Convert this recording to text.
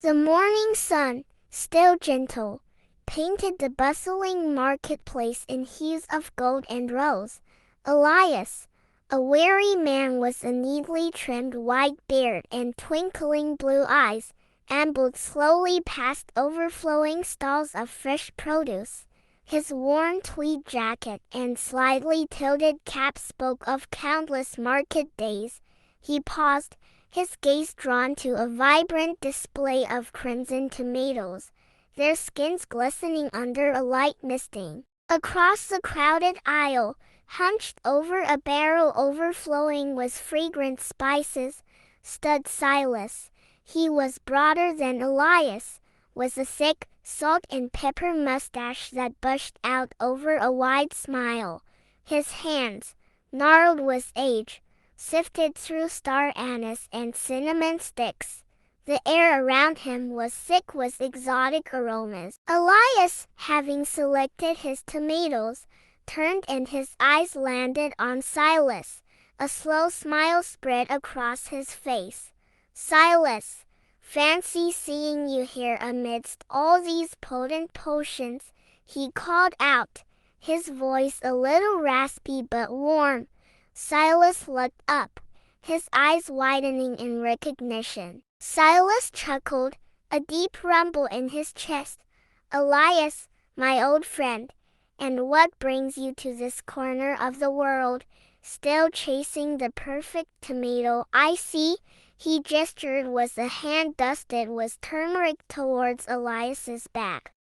The morning sun, still gentle, painted the bustling marketplace in hues of gold and rose. Elias, a weary man with a neatly trimmed white beard and twinkling blue eyes, ambled slowly past overflowing stalls of fresh produce. His worn tweed jacket and slightly tilted cap spoke of countless market days. He paused, his gaze drawn to a vibrant display of crimson tomatoes, their skins glistening under a light misting. Across the crowded aisle, hunched over a barrel overflowing with fragrant spices, stood Silas. He was broader than Elias, with a thick, salt and pepper mustache that bushed out over a wide smile. His hands, gnarled with age, sifted through star anise and cinnamon sticks. The air around him was thick with exotic aromas. Elias, having selected his tomatoes, turned and his eyes landed on Silas. A slow smile spread across his face. Silas, fancy seeing you here amidst all these potent potions, he called out, his voice a little raspy but warm. Silas looked up, his eyes widening in recognition. Silas chuckled, a deep rumble in his chest. Elias, my old friend, and what brings you to this corner of the world, still chasing the perfect tomato? I see. He gestured with a hand dusted with turmeric towards Elias's back.